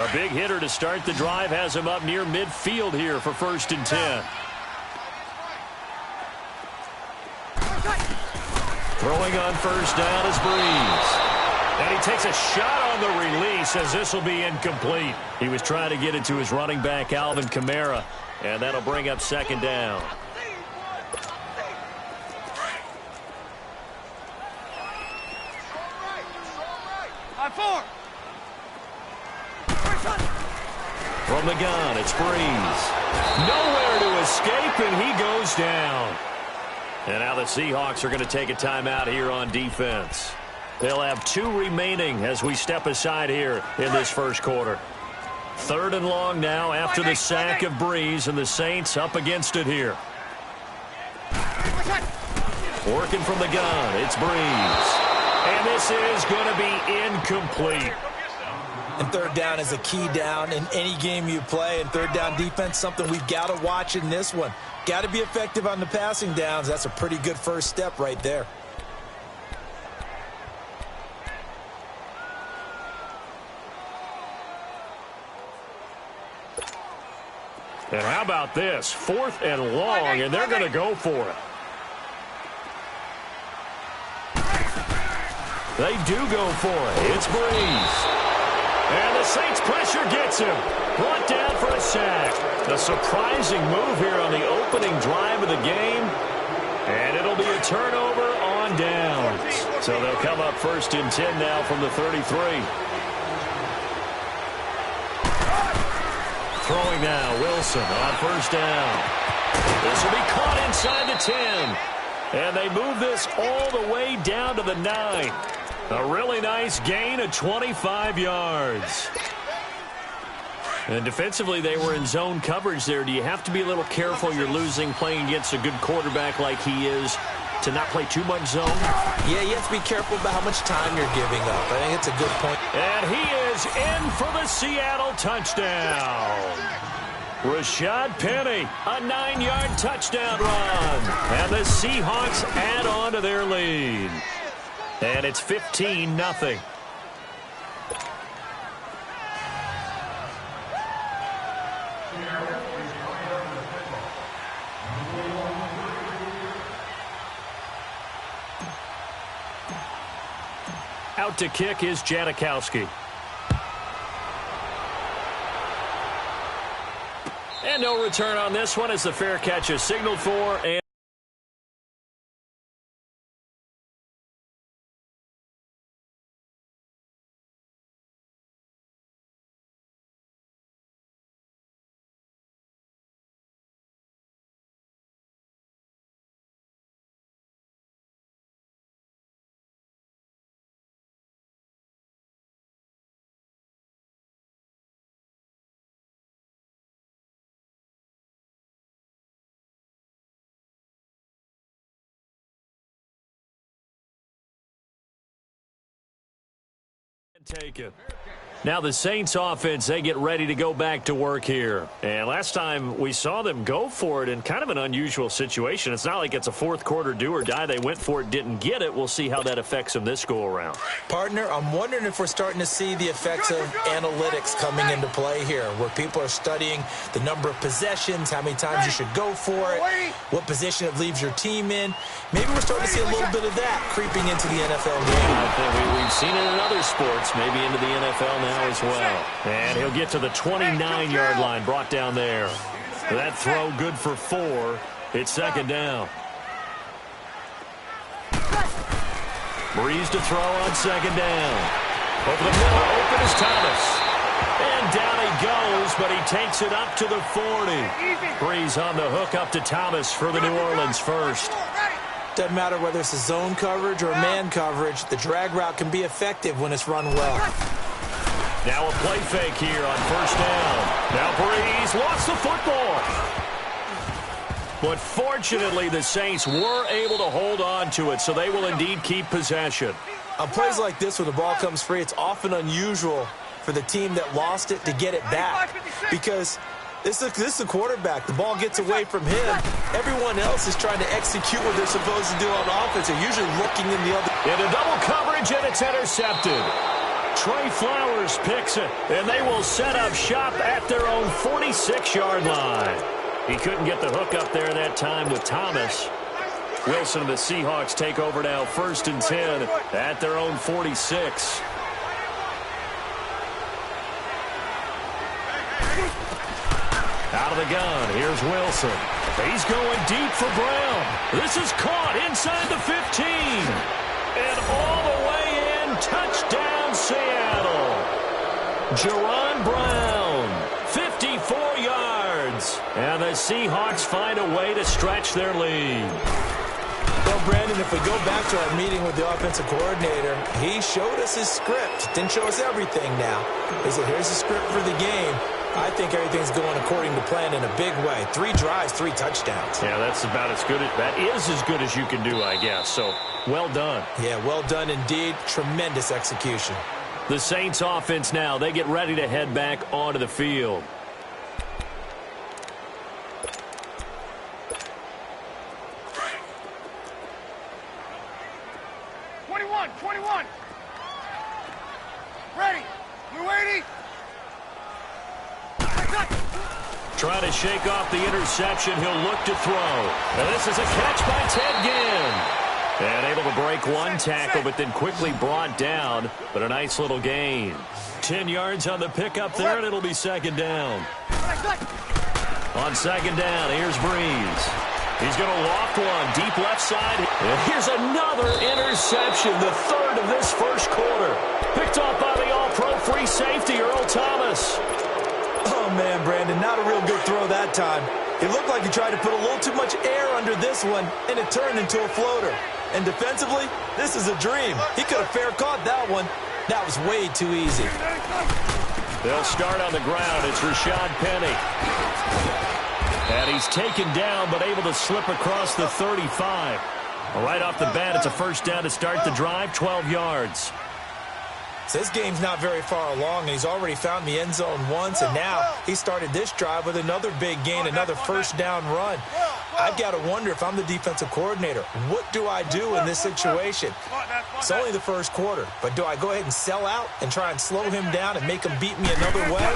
A big hitter to start the drive has him up near midfield here for 1st and 10. Throwing on 1st down is Breeze. And he takes a shot on the release as this will be incomplete. He was trying to get it to his running back, Alvin Kamara. And that'll bring up 2nd down. From the gun, it's Breeze. Nowhere to escape, and he goes down. And now the Seahawks are going to take a timeout here on defense. They'll have 2 remaining as we step aside here in this 1st quarter. 3rd and long now after the sack of Breeze, and the Saints up against it here. Working from the gun, it's Breeze. And this is going to be incomplete. And 3rd down is a key down in any game you play. And 3rd down defense, something we've got to watch in this one. Got to be effective on the passing downs. That's a pretty good first step right there. And how about this? 4th and long, and they're going to go for it. They do go for it. It's Breeze. And the Saints pressure gets him. Brought down for a sack. A surprising move here on the opening drive of the game. And it'll be a turnover on downs. So they'll come up 1st and 10 now from the 33. Throwing now, Wilson on 1st down. This will be caught inside the 10. And they move this all the way down to the 9. A really nice gain of 25 yards. And defensively, they were in zone coverage there. Do you have to be a little careful? You're losing playing against a good quarterback like he is to not play too much zone? Yeah, you have to be careful about how much time you're giving up. I think it's a good point. And he is in for the Seattle touchdown. Rashad Penny, a 9-yard touchdown run. And the Seahawks add on to their lead. And it's 15-0. Out to kick is Janikowski. And no return on this one as the fair catch is signaled for. And take it. Now the Saints offense, they get ready to go back to work here. And last time we saw them go for it in kind of an unusual situation. It's not like it's a 4th quarter do or die. They went for it, didn't get it. We'll see how that affects them this go around. Partner, I'm wondering if we're starting to see the effects of analytics coming into play here, where people are studying the number of possessions, how many times you should go for it, what position it leaves your team in. Maybe we're starting to see a little bit of that creeping into the NFL game. I think we've seen it in other sports, maybe into the NFL now as well. And he'll get to the 29-yard line, brought down there. That throw good for 4. It's 2nd down. Breeze to throw on 2nd down. Over the middle, open is Thomas. And down he goes, but he takes it up to the 40. Breeze on the hook up to Thomas for the New Orleans first. Doesn't matter whether it's a zone coverage or man coverage, the drag route can be effective when it's run well. Now a play fake here on 1st down. Now Breeze lost the football. But fortunately, the Saints were able to hold on to it, so they will indeed keep possession. On plays like this where the ball comes free, it's often unusual for the team that lost it to get it back, because this is a quarterback. The ball gets away from him. Everyone else is trying to execute what they're supposed to do on offense. They're usually looking in the other. Into double coverage, and it's intercepted. Trey Flowers picks it, and they will set up shop at their own 46-yard line. He couldn't get the hook up there that time with Thomas. Wilson and the Seahawks take over now, 1st and 10 at their own 46. Out of the gun, here's Wilson. He's going deep for Brown. This is caught inside the 15. And all the way in, touchdown Seattle. Jerron Brown, 54 yards. And the Seahawks find a way to stretch their lead. Well, Brandon, if we go back to our meeting with the offensive coordinator, he showed us his script. Didn't show us everything now. He said, here's the script for the game. I think everything's going according to plan in a big way. 3 drives, 3 touchdowns. Yeah, that's about as good. That is as good as you can do, I guess. So, well done. Yeah, well done indeed. Tremendous execution. The Saints offense now, they get ready to head back onto the field. Trying to shake off the interception. He'll look to throw. And this is a catch by Ted Ginn. And able to break one tackle, but then quickly brought down. But a nice little gain. 10 yards on the pickup there, and it'll be 2nd down. On 2nd down, here's Breeze. He's going to loft one deep left side. And here's another interception, the 3rd of this 1st quarter. Picked off by the all-pro free safety, Earl Thomas. Oh, man, Brandon, not a real good throw that time. It looked like he tried to put a little too much air under this one, and it turned into a floater. And defensively, this is a dream. He could have fair caught that one. That was way too easy. They'll start on the ground. It's Rashad Penny. And he's taken down, but able to slip across the 35. Right off the bat, it's a 1st down to start the drive, 12 yards. So this game's not very far along, and he's already found the end zone once, and now he started this drive with another big gain, another 1st down run. I've got to wonder if I'm the defensive coordinator, what do I do in this situation? It's only the 1st quarter, but do I go ahead and sell out and try and slow him down and make him beat me another way?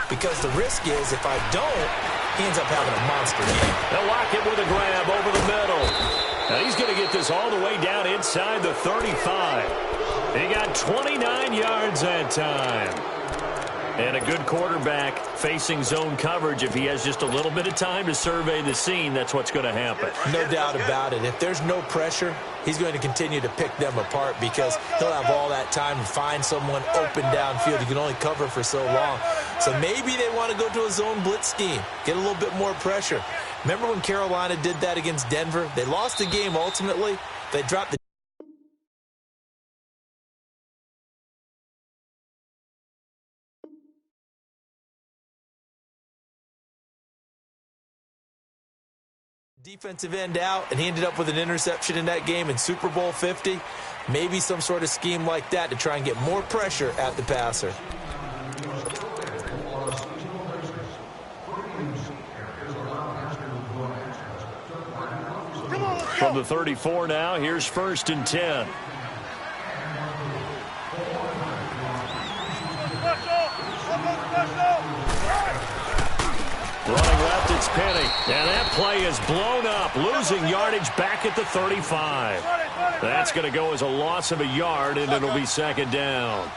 Because the risk is if I don't, he ends up having a monster game. They'll lock it with a grab over the middle. Now he's going to get this all the way down inside the 35. He got 29 yards that time. And a good quarterback facing zone coverage. If he has just a little bit of time to survey the scene, that's what's going to happen. No doubt about it. If there's no pressure, he's going to continue to pick them apart because he'll have all that time to find someone open downfield. He can only cover for so long. So maybe they want to go to a zone blitz scheme, get a little bit more pressure. Remember when Carolina did that against Denver? They lost the game ultimately. They dropped the defensive end out, and he ended up with an interception in that game in Super Bowl 50. Maybe some sort of scheme like that to try and get more pressure at the passer. From the 34 now, here's 1st and 10. Running left, it's Penny. And that play is blown up, losing yardage back at the 35. That's going to go as a loss of a yard, and it'll be 2nd down.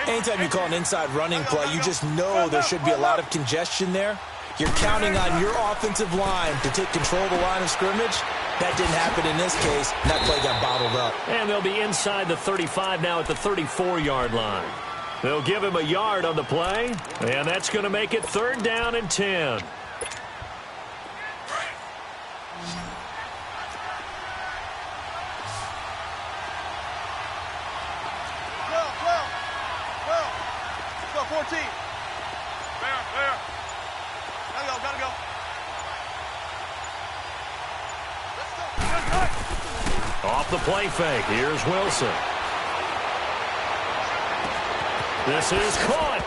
Anytime you call an inside running play, you just know there should be a lot of congestion there. You're counting on your offensive line to take control of the line of scrimmage. That didn't happen in this case. That play got bottled up. And they'll be inside the 35 now at the 34-yard line. They'll give him a yard on the play, and that's going to make it 3rd down and 10. Go, 14. There. Gotta go. Off the play fake, here's Wilson. This is caught.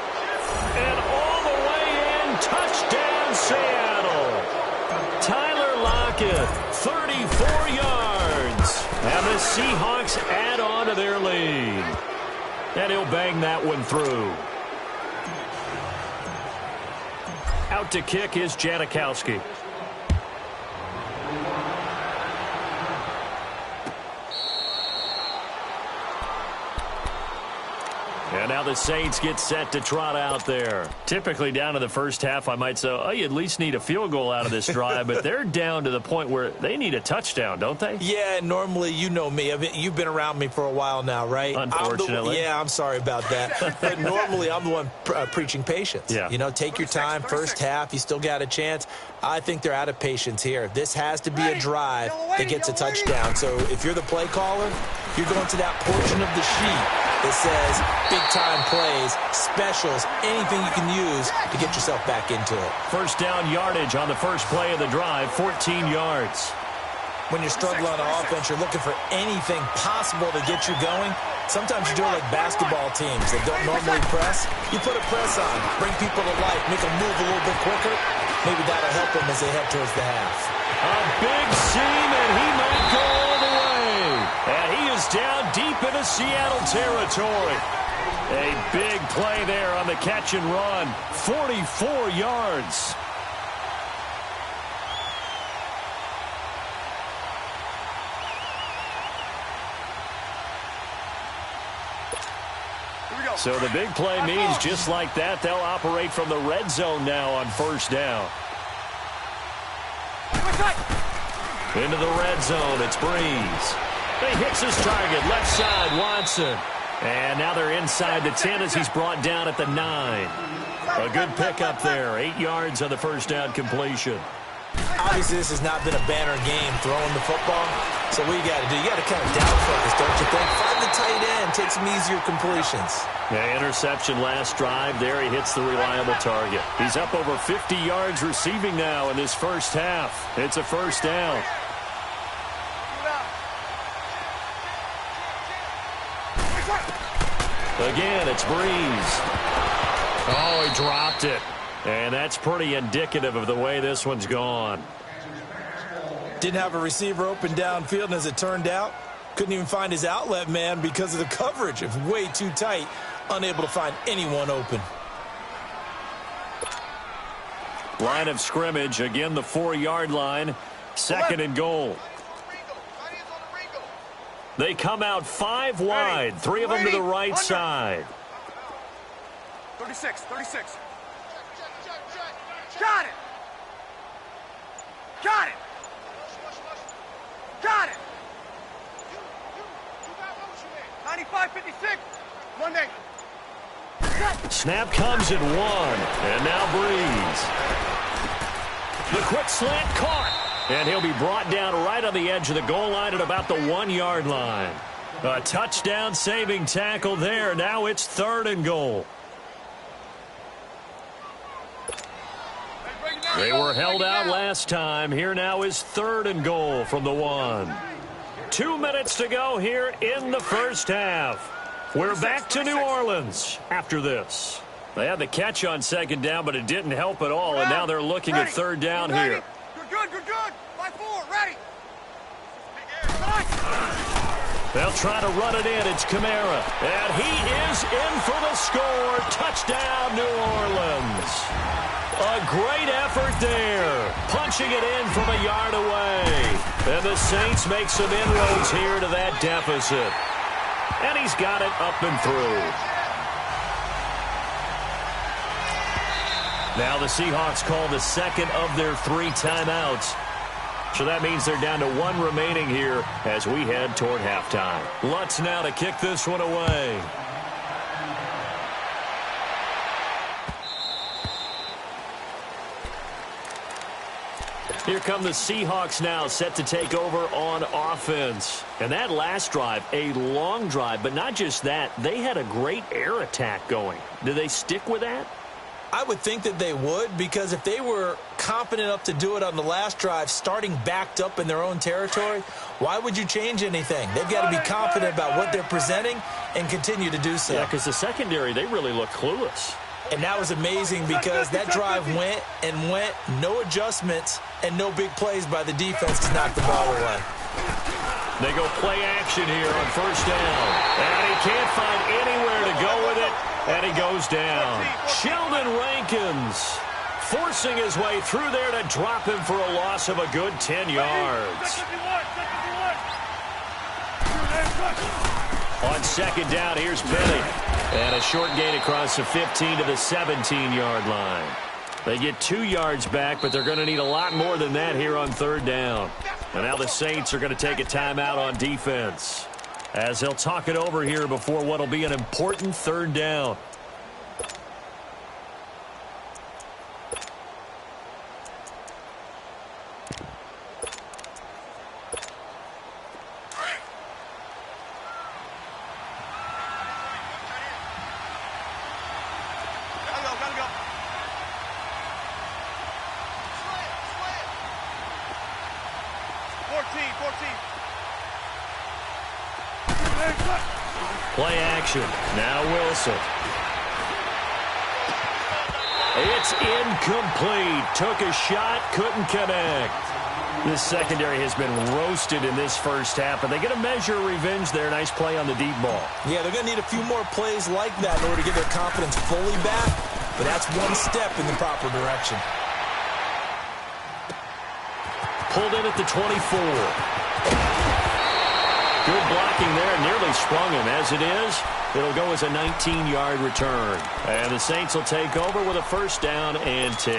And all the way in, touchdown Seattle. Tyler Lockett, 34 yards. And the Seahawks add on to their lead. And he'll bang that one through. Out to kick is Janikowski. And now the Saints get set to trot out there. Typically down to the first half, I might say, oh, you at least need a field goal out of this drive. But they're down to the point where they need a touchdown, don't they? Yeah, normally, you know me. You've been around me for a while now, right? Unfortunately. I'm sorry about that. But normally, I'm the one preaching patience. Yeah. You know, take your time. First half, you still got a chance. I think they're out of patience here. This has to be a drive that gets a touchdown. So if you're the play caller, you're going to that portion of the sheet that says big-time plays, specials, anything you can use to get yourself back into it. First down yardage on the first play of the drive, 14 yards. When you're struggling on offense, you're looking for anything possible to get you going. Sometimes you do it like basketball teams that don't normally press. You put a press on, bring people to life, make them move a little bit quicker. Maybe that'll help them as they head towards the half. A big seam, and he might go all the way. And he is down deep into Seattle territory. A big play there on the catch and run. 44 yards. So the big play means just like that, they'll operate from the red zone now on first down. Into the red zone, it's Breeze. He hits his target, left side, Watson. And now they're inside the 10 as he's brought down at the 9. A good pickup there, 8 yards on the first down completion. Obviously, this has not been a banner game throwing the football. So what you got to do, you got to kind of down focus, don't you think? Find the tight end, take some easier completions. Yeah, interception last drive. There he hits the reliable target. He's up over 50 yards receiving now in this first half. It's a first down. Again, it's Breeze. Oh, he dropped it. And that's pretty indicative of the way this one's gone. Didn't have a receiver open downfield, and as it turned out, couldn't even find his outlet man because of the coverage. It's way too tight, unable to find anyone open. Line of scrimmage, again the 4-yard line, second and goal. They come out 5 wide, 3 of them to the right side. 36. Got it. Got it. Got it. 95-56. 1 day. Snap comes at 1, and now Breeze. The quick slant caught, and he'll be brought down right on the edge of the goal line at about the 1-yard line. A touchdown saving tackle there. Now it's 3rd and goal. They were held out last time. Here now is 3rd and goal from the 1. 2 minutes to go here in the first half. We're back to New Orleans after this. They had the catch on second down, but it didn't help at all, and now they're looking at 3rd down here. You're good. 5-4, ready. They'll try to run it in. It's Kamara, and he is in for the score. Touchdown, New Orleans. A great effort there, punching it in from a yard away. And the Saints make some inroads here to that deficit. And he's got it up and through. Now the Seahawks call the second of their 3 timeouts. So that means they're down to 1 remaining here as we head toward halftime. Lutz now to kick this one away. Here come the Seahawks now, set to take over on offense. And that last drive, a long drive, but not just that. They had a great air attack going. Do they stick with that? I would think that they would, because if they were confident enough to do it on the last drive, starting backed up in their own territory, why would you change anything? They've got to be confident about what they're presenting and continue to do so. Yeah, because the secondary, they really look clueless. And that was amazing because that drive went, no adjustments, and no big plays by the defense to knock the ball away. They go play action here on first down. And he can't find anywhere to And he goes down. Sheldon Rankins forcing his way through there to drop him for a loss of a good 10 yards. On second down, here's Penny. And a short gain across the 15 to the 17-yard line. They get 2 yards back, but they're going to need a lot more than that here on third down. And now the Saints are going to take a timeout on defense, as they'll talk it over here before what will be an important third down. Play action. Now Wilson. It's incomplete. Took a shot, couldn't connect. This secondary has been roasted in this first half, but they get a measure of revenge there. Nice play on the deep ball. Yeah, they're going to need a few more plays like that in order to get their confidence fully back, but that's one step in the proper direction. Pulled in at the 24. Good blocking there, nearly sprung him. As it is, it'll go as a 19-yard return. And the Saints will take over with a first down and 10.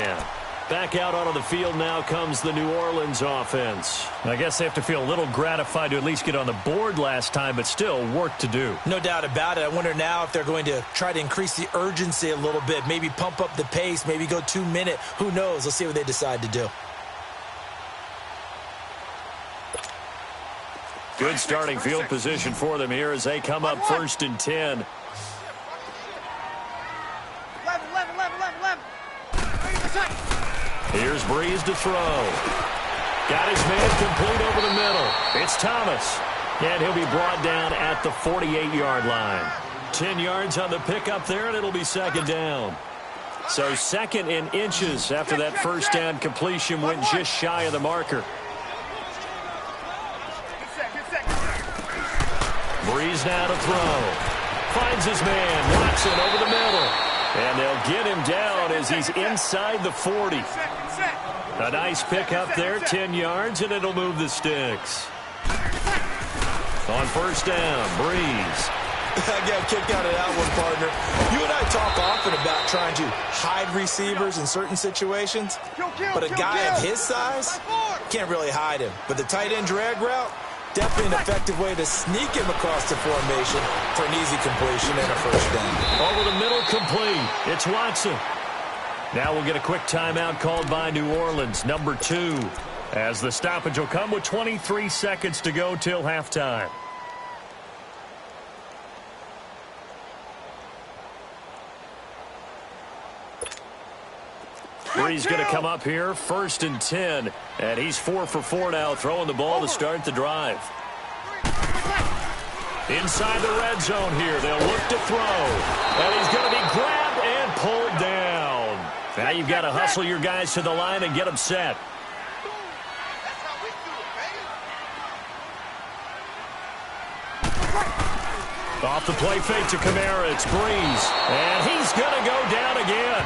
Back out onto the field now comes the New Orleans offense. I guess they have to feel a little gratified to at least get on the board last time, but still work to do. No doubt about it. I wonder now if they're going to try to increase the urgency a little bit, maybe pump up the pace, maybe go 2 minute. Who knows? Let's see what they decide to do. Good starting field position for them here as they come up first and 10. 11. Here's Breeze to throw. Got his man complete over the middle. It's Thomas. And he'll be brought down at the 48-yard line. 10 yards on the pickup there, and it'll be second down. So second in inches after that first down completion went just shy of the marker. Breeze now to throw. Finds his man. Watson over the middle. And they'll get him down as he's inside the 40. A nice pickup there, 10 yards, and it'll move the sticks. On first down, Breeze. I got kicked out of that one, partner. You and I talk often about trying to hide receivers in certain situations, but a guy of his size can't really hide him. But the tight end drag route, definitely an effective way to sneak him across the formation for an easy completion and a first down. Over the middle, complete. It's Watson. Now we'll get a quick timeout called by New Orleans, number 2. As the stoppage will come with 23 seconds to go till halftime. Breeze going to come up here, first and 10. And he's 4 for 4 now, throwing the ball to start the drive. Inside the red zone here, they'll look to throw. And he's going to be grabbed and pulled down. Now you've got to hustle your guys to the line and get them set. Off the play fake to Kamara, it's Breeze. And he's going to go down again.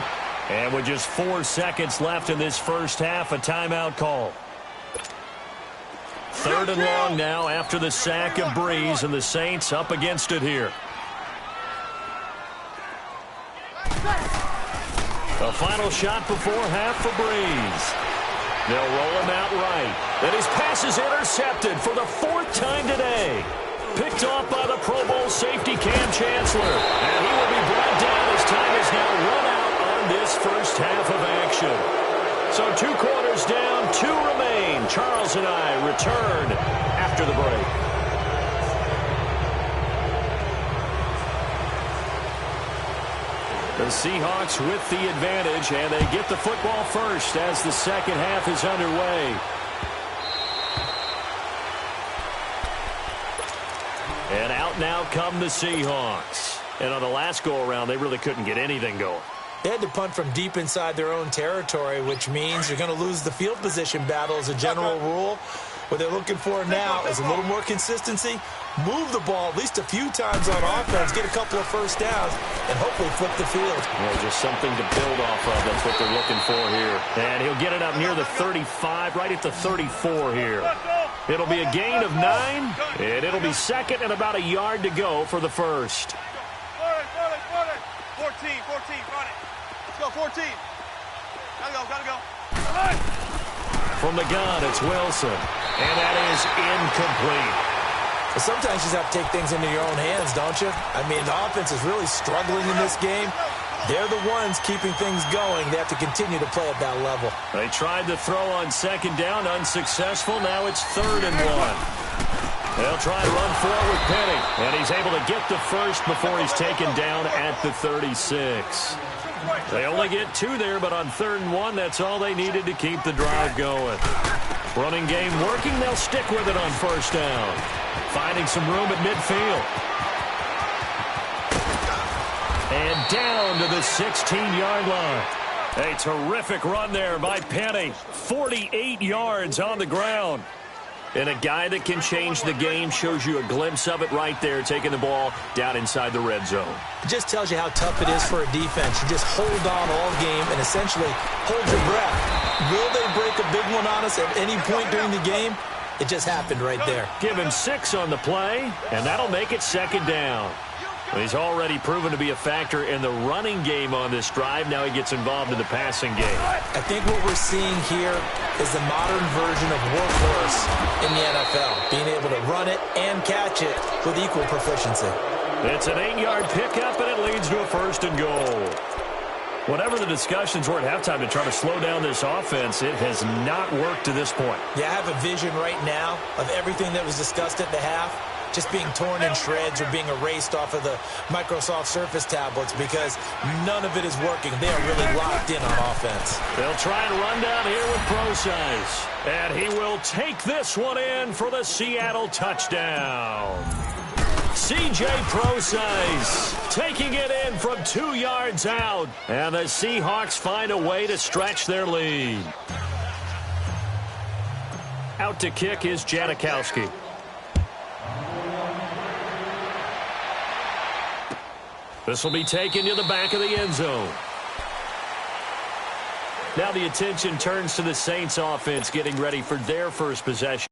And with just 4 seconds left in this first half, a timeout call. Third and long now after the sack of Breeze, and the Saints up against it here. A final shot before half for Breeze. They'll roll him out right. And his pass is intercepted for the 4th time today. Picked off by the Pro Bowl safety Cam Chancellor. And he will be brought down as time is now run out on this first half of action. So 2 quarters down, 2 remain. Charles and I return after the break. The Seahawks with the advantage, and they get the football first as the second half is underway. And out now come the Seahawks. And on the last go-around, they really couldn't get anything going. They had to punt from deep inside their own territory, which means you're going to lose the field position battle as a general rule. What they're looking for now is a little more consistency, move the ball at least a few times on offense, get a couple of first downs, and hopefully flip the field. Well, just something to build off of. That's what they're looking for here. And he'll get it up near the 35, right at the 34 here. It'll be a gain of 9, and it'll be second and about a yard to go for the first. 14, run it. Let's go, 14. Gotta go. From the gun, it's Wilson. And that is incomplete. But sometimes you just have to take things into your own hands, don't you? I mean, the offense is really struggling in this game. They're the ones keeping things going. They have to continue to play at that level. They tried to throw on second down, unsuccessful. Now it's 3rd and 1. They'll try to run forward with Penny. And he's able to get the first before he's taken down at the 36. They only get 2 there, but on 3rd and 1, that's all they needed to keep the drive going. Running game working. They'll stick with it on first down. Finding some room at midfield. And down to the 16-yard line. A terrific run there by Penny. 48 yards on the ground. And a guy that can change the game, shows you a glimpse of it right there, taking the ball down inside the red zone. It just tells you how tough it is for a defense. You just hold on all game and essentially hold your breath. Will they break a big one on us at any point during the game? It just happened right there. Give him 6 on the play, and that'll make it second down. He's already proven to be a factor in the running game on this drive. Now he gets involved in the passing game. I think what we're seeing here is the modern version of workhorse in the NFL, being able to run it and catch it with equal proficiency. It's an 8-yard pickup, and it leads to a 1st and goal. Whatever the discussions were at halftime to try to slow down this offense, it has not worked to this point. Yeah, I have a vision right now of everything that was discussed at the half just being torn in shreds or being erased off of the Microsoft Surface tablets because none of it is working. They are really locked in on offense. They'll try and run down here with Procise. And he will take this one in for the Seattle touchdown. C.J. Procise taking it in from 2 yards out. And the Seahawks find a way to stretch their lead. Out to kick is Janikowski. This will be taken to the back of the end zone. Now the attention turns to the Saints offense getting ready for their first possession.